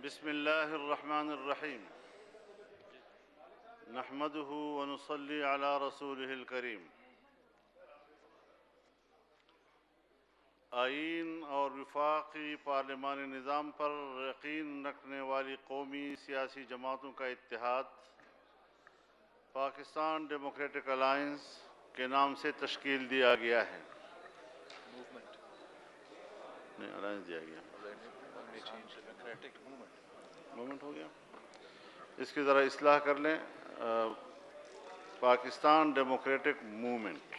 بسم الله الرحمن الرحيم نحمده ونصلي على رسوله الكريم۔ آئین اور وفاقی پارلیمانی نظام پر یقین رکھنے والی قومی سیاسی جماعتوں کا اتحاد پاکستان ڈیموکریٹک الائنس کے نام سے تشکیل دیا گیا ہے۔ نہیں، الائنس دیا گیا، موومنٹ ہو گیا، اس کی ذرا اصلاح کر لیں۔ پاکستان ڈیموکریٹک موومنٹ،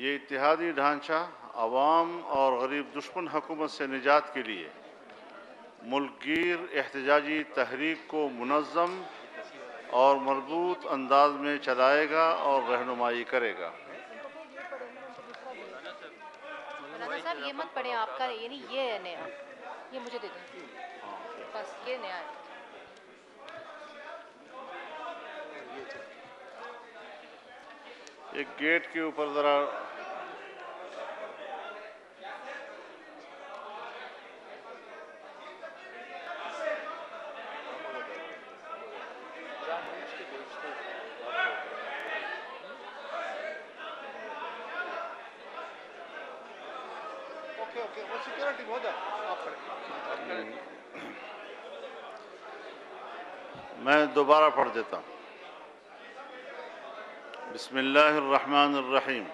یہ اتحادی ڈھانچہ عوام اور غریب دشمن حکومت سے نجات کے لیے ملک گیر احتجاجی تحریک کو منظم اور مربوط انداز میں چلائے گا اور رہنمائی کرے گا۔ مولانا صاحب یہ مت پڑھیں، آپ کا یہ نہیں، یہ ہے نیا، یہ مجھے دے دیں، بس یہ نیا ہے۔ ایک گیٹ کے اوپر ذرا میں دوبارہ پڑھ دیتا ہوں۔ بسم اللہ الرحمن الرحیم۔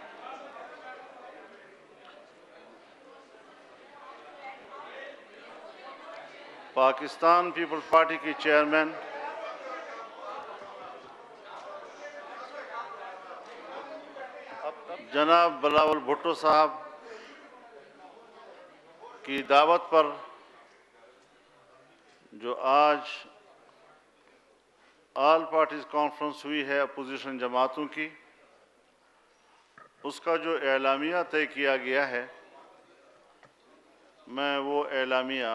پاکستان پیپلز پارٹی کی چیئرمین جناب بلاول بھٹو صاحب کی دعوت پر جو آج آل پارٹیز کانفرنس ہوئی ہے اپوزیشن جماعتوں کی، اس کا جو اعلامیہ طے کیا گیا ہے، میں وہ اعلامیہ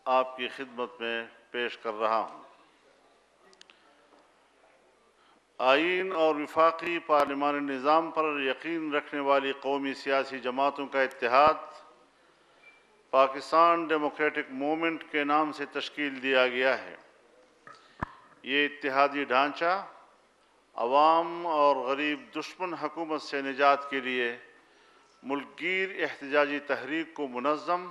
آپ کی خدمت میں پیش کر رہا ہوں۔ آئین اور وفاقی پارلیمانی نظام پر یقین رکھنے والی قومی سیاسی جماعتوں کا اتحاد پاکستان ڈیموکریٹک موومنٹ کے نام سے تشکیل دیا گیا ہے۔ یہ اتحادی ڈھانچہ عوام اور غریب دشمن حکومت سے نجات کے لیے ملک گیر احتجاجی تحریک کو منظم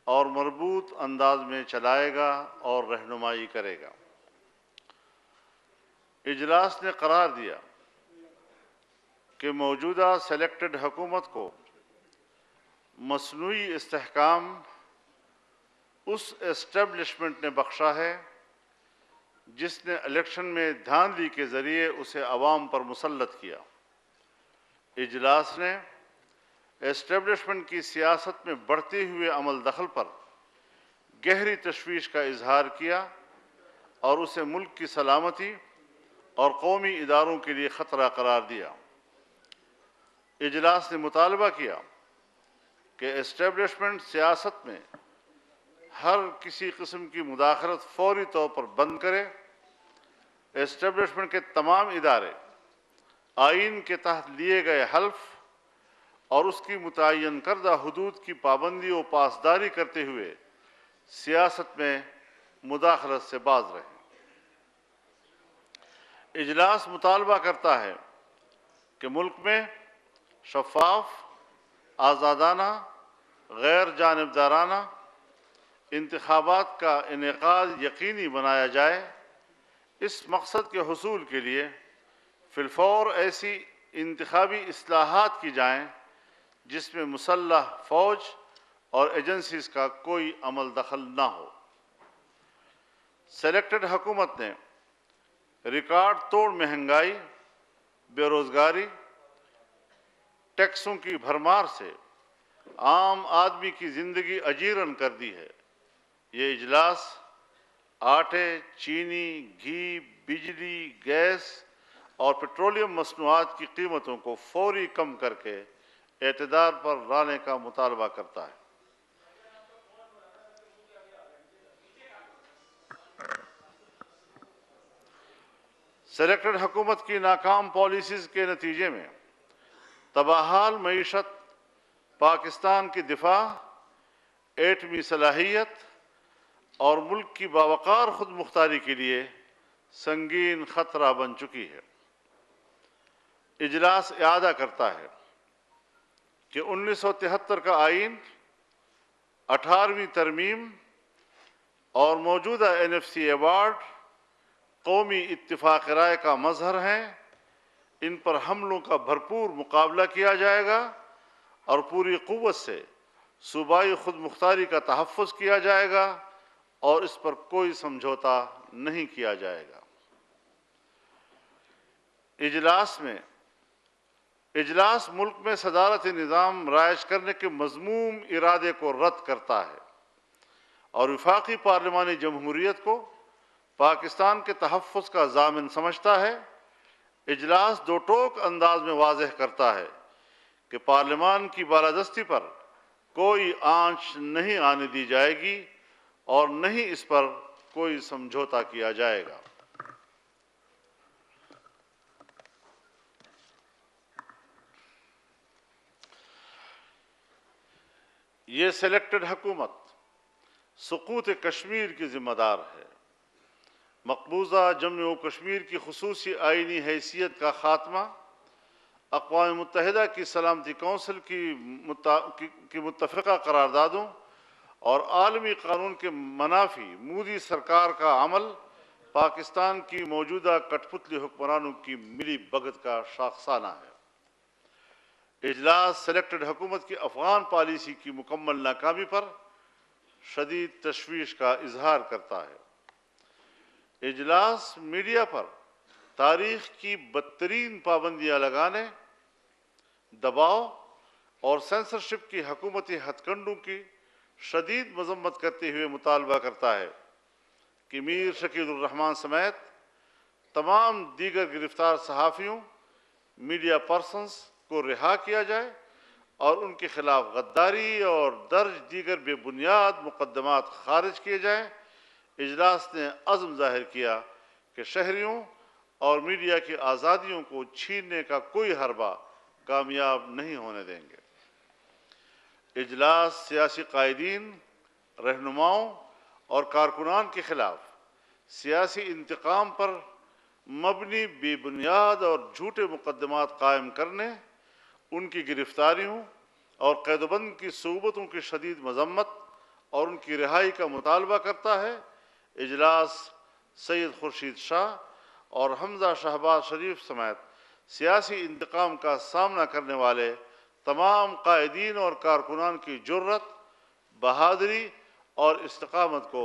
اور مربوط انداز میں چلائے گا اور رہنمائی کرے گا۔ اجلاس نے قرار دیا کہ موجودہ سلیکٹڈ حکومت کو مصنوعی استحکام اس اسٹیبلشمنٹ نے بخشا ہے جس نے الیکشن میں دھاندلی کے ذریعے اسے عوام پر مسلط کیا۔ اجلاس نے اسٹیبلشمنٹ کی سیاست میں بڑھتے ہوئے عمل دخل پر گہری تشویش کا اظہار کیا اور اسے ملک کی سلامتی اور قومی اداروں کے لیے خطرہ قرار دیا۔ اجلاس نے مطالبہ کیا کہ اسٹیبلشمنٹ سیاست میں ہر کسی قسم کی مداخلت فوری طور پر بند کرے۔ اسٹیبلشمنٹ کے تمام ادارے آئین کے تحت لیے گئے حلف اور اس کی متعین کردہ حدود کی پابندی و پاسداری کرتے ہوئے سیاست میں مداخلت سے باز رہیں۔ اجلاس مطالبہ کرتا ہے کہ ملک میں شفاف، آزادانہ، غیر جانبدارانہ انتخابات کا انعقاد یقینی بنایا جائے۔ اس مقصد کے حصول کے لیے فی الفور ایسی انتخابی اصلاحات کی جائیں جس میں مسلح فوج اور ایجنسیز کا کوئی عمل دخل نہ ہو۔ سلیکٹڈ حکومت نے ریکارڈ توڑ مہنگائی، بے روزگاری، ٹیکسوں کی بھرمار سے عام آدمی کی زندگی اجیرن کر دی ہے۔ یہ اجلاس آٹے، چینی، گھی، بجلی، گیس اور پیٹرولیم مصنوعات کی قیمتوں کو فوری کم کر کے اعتدال پر لانے کا مطالبہ کرتا ہے۔ سلیکٹڈ حکومت کی ناکام پالیسیز کے نتیجے میں تباہال معیشت، پاکستان کی دفاع، ایٹمی صلاحیت اور ملک کی باوقار خود مختاری کے لیے سنگین خطرہ بن چکی ہے۔ اجلاس اعادہ کرتا ہے کہ 1973 کا آئین، 18ویں ترمیم اور موجودہ NFC ایوارڈ قومی اتفاق رائے کا مظہر ہیں۔ ان پر حملوں کا بھرپور مقابلہ کیا جائے گا اور پوری قوت سے صوبائی خود مختاری کا تحفظ کیا جائے گا اور اس پر کوئی سمجھوتا نہیں کیا جائے گا۔ اجلاس ملک میں صدارتی نظام رائج کرنے کے مذموم ارادے کو رد کرتا ہے اور وفاقی پارلیمانی جمہوریت کو پاکستان کے تحفظ کا ضامن سمجھتا ہے۔ اجلاس دو ٹوک انداز میں واضح کرتا ہے کہ پارلیمان کی بالادستی پر کوئی آنچ نہیں آنے دی جائے گی اور نہ ہی اس پر کوئی سمجھوتا کیا جائے گا۔ یہ سلیکٹڈ حکومت سقوط کشمیر کی ذمہ دار ہے۔ مقبوضہ جموں و کشمیر کی خصوصی آئینی حیثیت کا خاتمہ، اقوام متحدہ کی سلامتی کونسل کی متفقہ قراردادوں اور عالمی قانون کے منافی مودی سرکار کا عمل پاکستان کی موجودہ کٹ پتلی حکمرانوں کی ملی بھگت کا شاخسانہ ہے۔ اجلاس سلیکٹڈ حکومت کی افغان پالیسی کی مکمل ناکامی پر شدید تشویش کا اظہار کرتا ہے۔ اجلاس میڈیا پر تاریخ کی بدترین پابندیاں لگانے، دباؤ اور سینسرشپ کی حکومتی ہتھ کنڈوں کی شدید مذمت کرتے ہوئے مطالبہ کرتا ہے کہ میر شکیل الرحمان سمیت تمام دیگر گرفتار صحافیوں، میڈیا پرسنز کو رہا کیا جائے اور ان کے خلاف غداری اور درج دیگر بے بنیاد مقدمات خارج کیے جائیں۔ اجلاس نے عزم ظاہر کیا کہ شہریوں اور میڈیا کی آزادیوں کو چھیننے کا کوئی حربہ کامیاب نہیں ہونے دیں گے۔ اجلاس سیاسی قائدین، رہنماؤں اور کارکنان کے خلاف سیاسی انتقام پر مبنی بے بنیاد اور جھوٹے مقدمات قائم کرنے، ان کی گرفتاریوں اور قید و بند کی صعوبتوں کی شدید مذمت اور ان کی رہائی کا مطالبہ کرتا ہے۔ اجلاس سید خورشید شاہ اور حمزہ شہباز شریف سمیت سیاسی انتقام کا سامنا کرنے والے تمام قائدین اور کارکنان کی جرت، بہادری اور استقامت کو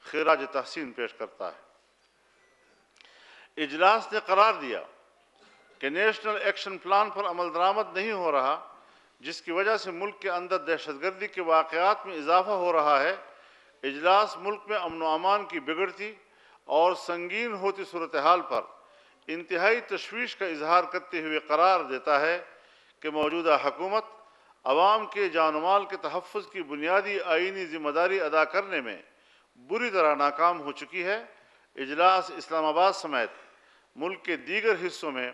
خراج تحسین پیش کرتا ہے۔ اجلاس نے قرار دیا کہ نیشنل ایکشن پلان پر عمل درآمد نہیں ہو رہا، جس کی وجہ سے ملک کے اندر دہشت گردی کے واقعات میں اضافہ ہو رہا ہے۔ اجلاس ملک میں امن و امان کی بگڑتی اور سنگین ہوتی صورتحال پر انتہائی تشویش کا اظہار کرتے ہوئے قرار دیتا ہے کہ موجودہ حکومت عوام کے جان و مال کے تحفظ کی بنیادی آئینی ذمہ داری ادا کرنے میں بری طرح ناکام ہو چکی ہے۔ اجلاس اسلام آباد سمیت ملک کے دیگر حصوں میں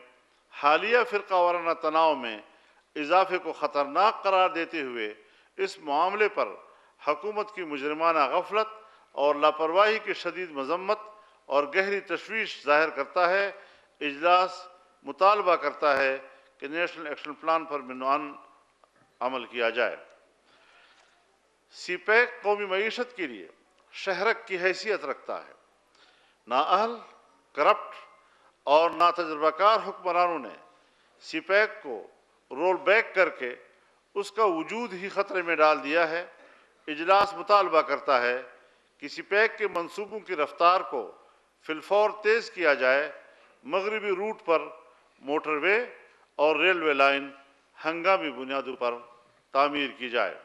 حالیہ فرقہ وارانہ تناؤ میں اضافے کو خطرناک قرار دیتے ہوئے اس معاملے پر حکومت کی مجرمانہ غفلت اور لاپرواہی کی شدید مذمت اور گہری تشویش ظاہر کرتا ہے۔ اجلاس مطالبہ کرتا ہے کہ نیشنل ایکشن پلان پر منوان عمل کیا جائے۔ سی پیک قومی معیشت کے لیے شہرک کی حیثیت رکھتا ہے۔ نااہل، کرپٹ اور ناتجربہ کار حکمرانوں نے سی پیک کو رول بیک کر کے اس کا وجود ہی خطرے میں ڈال دیا ہے۔ اجلاس مطالبہ کرتا ہے کہ سی پیک کے منصوبوں کی رفتار کو فی الفور تیز کیا جائے، مغربی روٹ پر موٹر وے اور ریلوے لائن ہنگامی بنیادوں پر تعمیر کی جائے۔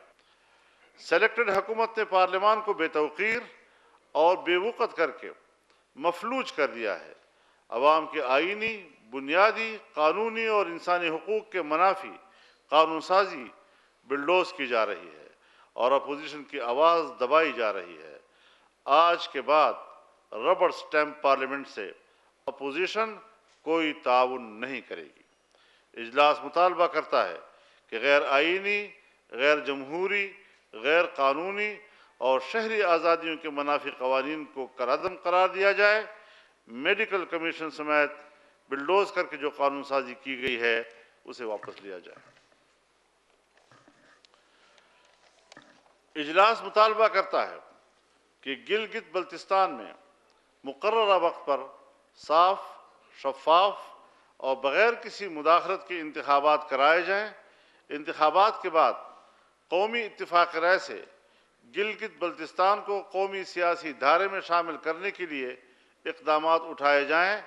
سلیکٹڈ حکومت نے پارلیمان کو بے توقیر اور بے وقت کر کے مفلوج کر دیا ہے۔ عوام کے آئینی، بنیادی، قانونی اور انسانی حقوق کے منافی قانون سازی بلڈوز کی جا رہی ہے اور اپوزیشن کی آواز دبائی جا رہی ہے۔ آج کے بعد ربڑ سٹیمپ پارلیمنٹ سے اپوزیشن کوئی تعاون نہیں کرے گی۔ اجلاس مطالبہ کرتا ہے کہ غیر آئینی، غیر جمہوری، غیر قانونی اور شہری آزادیوں کے منافی قوانین کو کالعدم قرار دیا جائے، میڈیکل کمیشن سمیت بلڈوز کر کے جو قانون سازی کی گئی ہے اسے واپس لیا جائے۔ اجلاس مطالبہ کرتا ہے کہ گلگت بلتستان میں مقررہ وقت پر صاف، شفاف اور بغیر کسی مداخلت کے انتخابات کرائے جائیں۔ انتخابات کے بعد قومی اتفاق رائے سے گلگت بلتستان کو قومی سیاسی دھارے میں شامل کرنے کے لیے اقدامات اٹھائے جائیں۔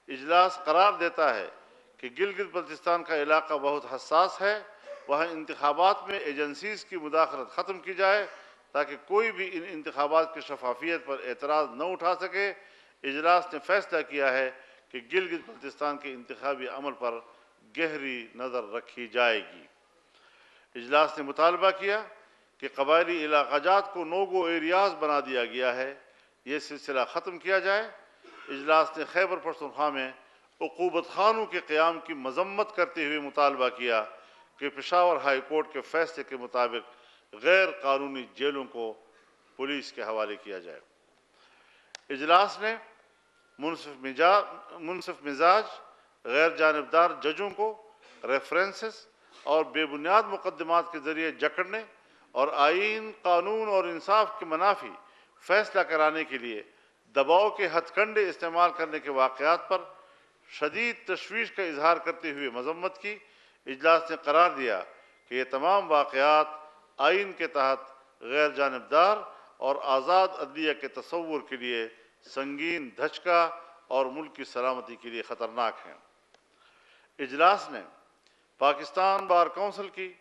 اجلاس قرار دیتا ہے کہ گلگت بلتستان کا علاقہ بہت حساس ہے، وہاں انتخابات میں ایجنسیز کی مداخلت ختم کی جائے تاکہ کوئی بھی ان انتخابات کی شفافیت پر اعتراض نہ اٹھا سکے۔ اجلاس نے فیصلہ کیا ہے کہ گلگت بلتستان کے انتخابی عمل پر گہری نظر رکھی جائے گی۔ اجلاس نے مطالبہ کیا کہ قبائلی علاقہ جات کو نو گو ایریاز بنا دیا گیا ہے، یہ سلسلہ ختم کیا جائے۔ اجلاس نے خیبر پختونخوا میں عقوبت خانوں کے قیام کی مذمت کرتے ہوئے مطالبہ کیا کہ پشاور ہائی کورٹ کے فیصلے کے مطابق غیر قانونی جیلوں کو پولیس کے حوالے کیا جائے۔ اجلاس نے منصف مزاج، غیر جانبدار ججوں کو ریفرنسز اور بے بنیاد مقدمات کے ذریعے جکڑنے اور آئین، قانون اور انصاف کے منافی فیصلہ کرانے کے لیے دباؤ کے ہتھ کنڈے استعمال کرنے کے واقعات پر شدید تشویش کا اظہار کرتے ہوئے مذمت کی۔ اجلاس نے قرار دیا کہ یہ تمام واقعات آئین کے تحت غیر جانبدار اور آزاد عدلیہ کے تصور کے لیے سنگین دھچکا اور ملک کی سلامتی کے لیے خطرناک ہیں۔ اجلاس نے پاکستان بار کونسل کی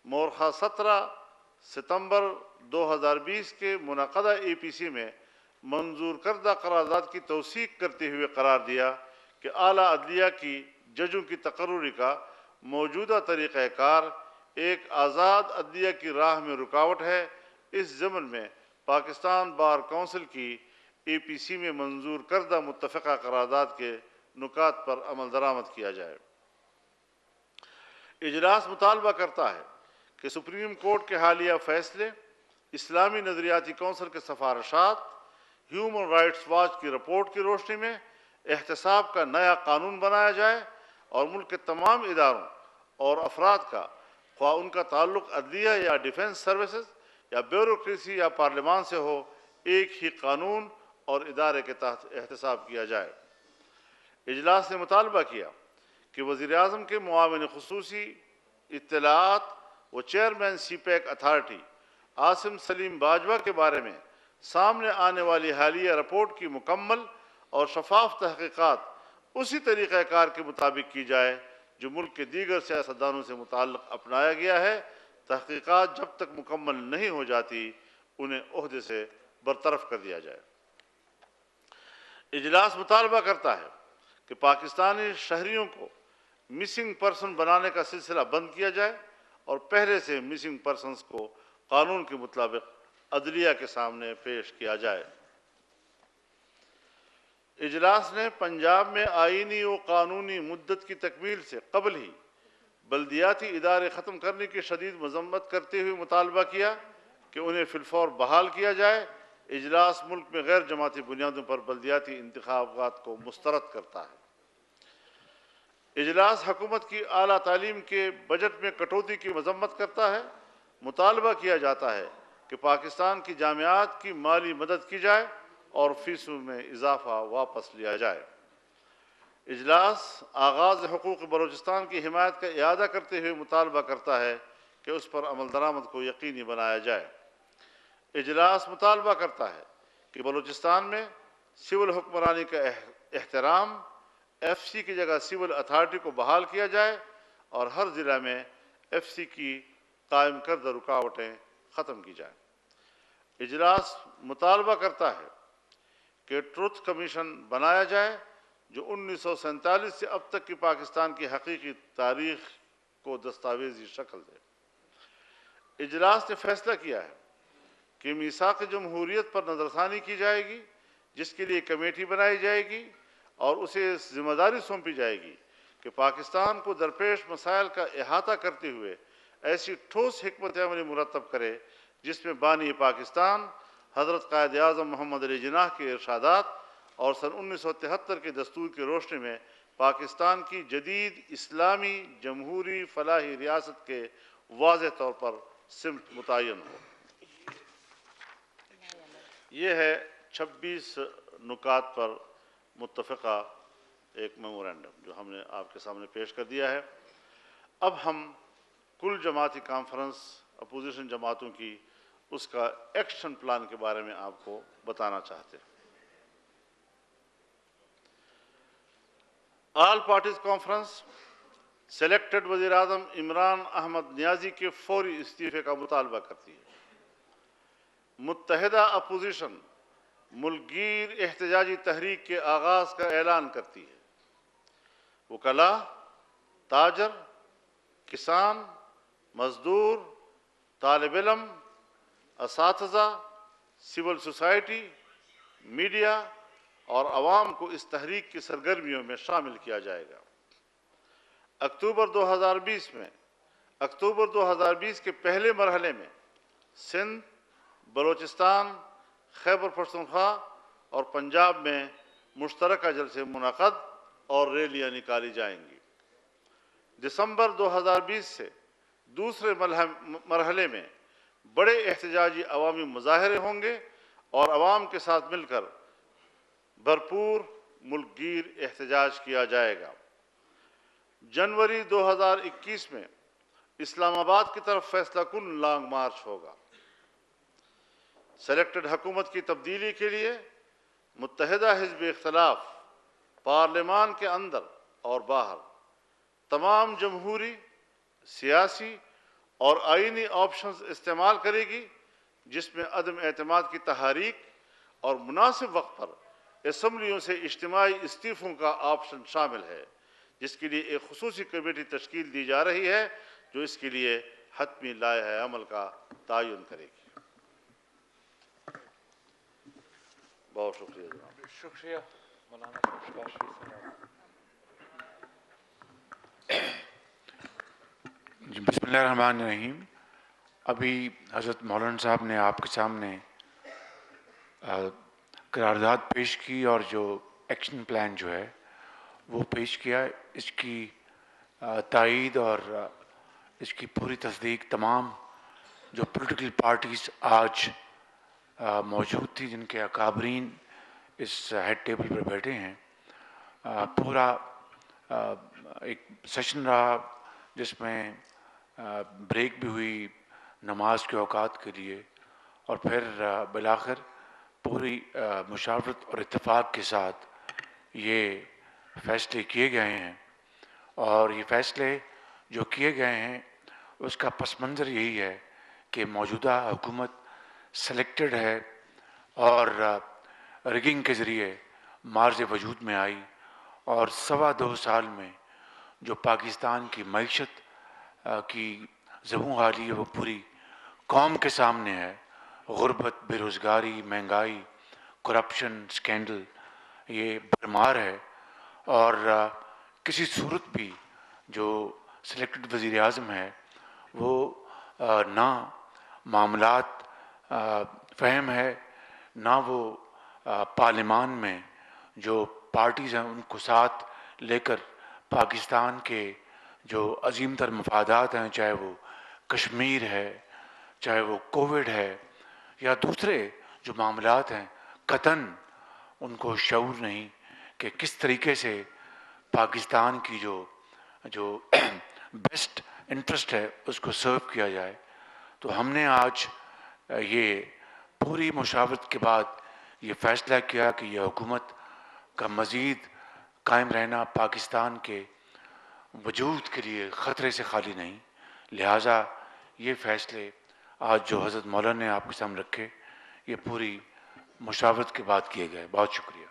مورخہ 17 ستمبر 2020 کے منعقدہ APC میں منظور کردہ قرارداد کی توثیق کرتے ہوئے قرار دیا کہ اعلیٰ عدلیہ کی ججوں کی تقرری کا موجودہ طریقہ کار ایک آزاد عدلیہ کی راہ میں رکاوٹ ہے۔ اس ضمن میں پاکستان بار کونسل کی APC میں منظور کردہ متفقہ قرارداد کے نکات پر عمل درآمد کیا جائے۔ اجلاس مطالبہ کرتا ہے کہ سپریم کورٹ کے حالیہ فیصلے، اسلامی نظریاتی کونسل کے سفارشات، ہیومن رائٹس واچ کی رپورٹ کی روشنی میں احتساب کا نیا قانون بنایا جائے اور ملک کے تمام اداروں اور افراد کا، خواہ ان کا تعلق عدلیہ یا ڈیفنس سروسز یا بیوروکریسی یا پارلیمان سے ہو، ایک ہی قانون اور ادارے کے تحت احتساب کیا جائے۔ اجلاس نے مطالبہ کیا کہ وزیر اعظم کے معاون خصوصی اطلاعات و chairman CPEC authority Asim Saleem Bajwa کے بارے میں سامنے آنے والی حالیہ رپورٹ کی مکمل اور شفاف تحقیقات اسی طریقہ کار کے مطابق کی جائے جو ملک کے دیگر سیاستدانوں سے متعلق اپنایا گیا ہے۔ تحقیقات جب تک مکمل نہیں ہو جاتی انہیں عہدے سے برطرف کر دیا جائے۔ اجلاس مطالبہ کرتا ہے کہ پاکستانی شہریوں کو مسنگ پرسن بنانے کا سلسلہ بند کیا جائے اور پہلے سے مسنگ پرسنز کو قانون کے مطابق عدلیہ کے سامنے پیش کیا جائے۔ اجلاس نے پنجاب میں آئینی و قانونی مدت کی تکمیل سے قبل ہی بلدیاتی ادارے ختم کرنے کی شدید مذمت کرتے ہوئے مطالبہ کیا کہ انہیں فی الفور بحال کیا جائے۔ اجلاس ملک میں غیر جماعتی بنیادوں پر بلدیاتی انتخابات کو مسترد کرتا ہے۔ اجلاس حکومت کی اعلیٰ تعلیم کے بجٹ میں کٹوتی کی مذمت کرتا ہے۔ مطالبہ کیا جاتا ہے کہ پاکستان کی جامعات کی مالی مدد کی جائے اور فیسوں میں اضافہ واپس لیا جائے۔ اجلاس آغاز حقوق بلوچستان کی حمایت کا اعادہ کرتے ہوئے مطالبہ کرتا ہے کہ اس پر عمل درآمد کو یقینی بنایا جائے۔ اجلاس مطالبہ کرتا ہے کہ بلوچستان میں سول حکمرانی کا احترام، FC کی جگہ سول اتھارٹی کو بحال کیا جائے اور ہر ضلع میں FC کی قائم کردہ رکاوٹیں ختم کی جائیں۔ اجلاس مطالبہ کرتا ہے کہ ٹروتھ کمیشن بنایا جائے جو 1947 سے اب تک کی پاکستان کی حقیقی تاریخ کو دستاویزی شکل دے۔ اجلاس نے فیصلہ کیا ہے کہ میثاق جمہوریت پر نظر ثانی کی جائے گی، جس کے لیے کمیٹی بنائی جائے گی اور اسے ذمہ داری سونپی جائے گی کہ پاکستان کو درپیش مسائل کا احاطہ کرتے ہوئے ایسی ٹھوس حکمت عملی مرتب کرے جس میں بانی پاکستان حضرت قائد اعظم محمد علی جناح کے ارشادات اور سن 1973 کے دستور کی روشنی میں پاکستان کی جدید اسلامی جمہوری فلاحی ریاست کے واضح طور پر سمت متعین ہو۔ یہ ہے 26 نکات پر متفقہ ایک میمورینڈم جو ہم نے آپ کے سامنے پیش کر دیا ہے۔ اب ہم کل جماعتی کانفرنس اپوزیشن جماعتوں کی اس کا ایکشن پلان کے بارے میں آپ کو بتانا چاہتے ہیں۔ آل پارٹیز کانفرنس سلیکٹڈ وزیر اعظم عمران احمد نیازی کے فوری استعفے کا مطالبہ کرتی ہے۔ متحدہ اپوزیشن ملک گیر احتجاجی تحریک کے آغاز کا اعلان کرتی ہے۔ وکلاء، تاجر، کسان، مزدور، طالب علم، اساتذہ، سول سوسائٹی، میڈیا اور عوام کو اس تحریک کی سرگرمیوں میں شامل کیا جائے گا۔ اکتوبر 2020 کے پہلے مرحلے میں سندھ، بلوچستان، خیبر پختونخوا اور پنجاب میں مشترکہ جلسے منعقد اور ریلیاں نکالی جائیں گی۔ دسمبر 2020 سے دوسرے مرحلے میں بڑے احتجاجی عوامی مظاہرے ہوں گے اور عوام کے ساتھ مل کر بھرپور ملک گیر احتجاج کیا جائے گا۔ جنوری 2021 میں اسلام آباد کی طرف فیصلہ کن لانگ مارچ ہوگا۔ سلیکٹڈ حکومت کی تبدیلی کے لیے متحدہ حزب اختلاف پارلیمان کے اندر اور باہر تمام جمہوری، سیاسی اور آئینی آپشنز استعمال کرے گی، جس میں عدم اعتماد کی تحریک اور مناسب وقت پر اسمبلیوں سے اجتماعی استعفوں کا آپشن شامل ہے، جس کے لیے ایک خصوصی کمیٹی تشکیل دی جا رہی ہے جو اس کے لیے حتمی لائحہ عمل کا تعین کرے گی۔ بہت شکریہ جناب۔ شکریہ مولانا شباز شریف صاحب۔ بسم اللہ الرحمن الرحیم۔ ابھی حضرت مولانا صاحب نے آپ کے سامنے قرارداد پیش کی اور جو ایکشن پلان جو ہے وہ پیش کیا۔ اس کی تائید اور اس کی پوری تصدیق تمام جو پولیٹیکل پارٹیز آج موجود تھی، جن کے اکابرین اس ہیڈ ٹیبل پر بیٹھے ہیں، پورا ایک سیشن رہا جس میں بریک بھی ہوئی نماز کے اوقات کے لیے، اور پھر بالآخر پوری مشاورت اور اتفاق کے ساتھ یہ فیصلے کیے گئے ہیں۔ اور یہ فیصلے جو کیے گئے ہیں اس کا پس منظر یہی ہے کہ موجودہ حکومت سلیکٹڈ ہے اور ریگنگ کے ذریعے مارز وجود میں آئی، اور 2.25 سال میں جو پاکستان کی معیشت کی زبوں حالی ہے وہ پوری قوم کے سامنے ہے۔ غربت، بے روزگاری، مہنگائی، کرپشن، سکینڈل یہ بھرمار ہے، اور کسی صورت بھی جو سلیکٹڈ وزیر اعظم ہے وہ نہ معاملات فہم ہے، نہ وہ پارلیمان میں جو پارٹیز ہیں ان کو ساتھ لے کر پاکستان کے جو عظیم تر مفادات ہیں، چاہے وہ کشمیر ہے، چاہے وہ کووڈ ہے یا دوسرے جو معاملات ہیں، قطعاً ان کو شعور نہیں کہ کس طریقے سے پاکستان کی جو بیسٹ انٹرسٹ ہے اس کو سرو کیا جائے۔ تو ہم نے آج یہ پوری مشاورت کے بعد یہ فیصلہ کیا کہ یہ حکومت کا مزید قائم رہنا پاکستان کے وجود کے لیے خطرے سے خالی نہیں، لہٰذا یہ فیصلے آج جو حضرت مولانا نے آپ کے سامنے رکھے یہ پوری مشاورت کے بعد کیے گئے۔ بہت شکریہ۔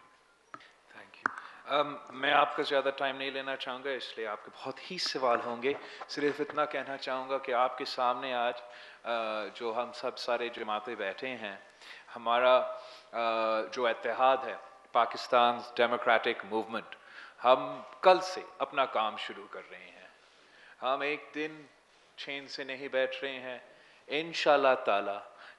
میں آپ کا زیادہ ٹائم نہیں لینا چاہوں گا، اس لیے آپ کے بہت ہی سوال ہوں گے۔ صرف اتنا کہنا چاہوں گا کہ آپ کے سامنے آج جو ہم سب سارے جماعتیں بیٹھے ہیں، ہمارا جو اتحاد ہے پاکستان ڈیموکریٹک موومنٹ، ہم کل سے اپنا کام شروع کر رہے ہیں۔ ہم ایک دن چین سے نہیں بیٹھ رہے ہیں۔ انشاءاللہ تعالی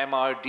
MRD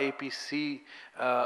APC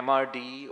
MRD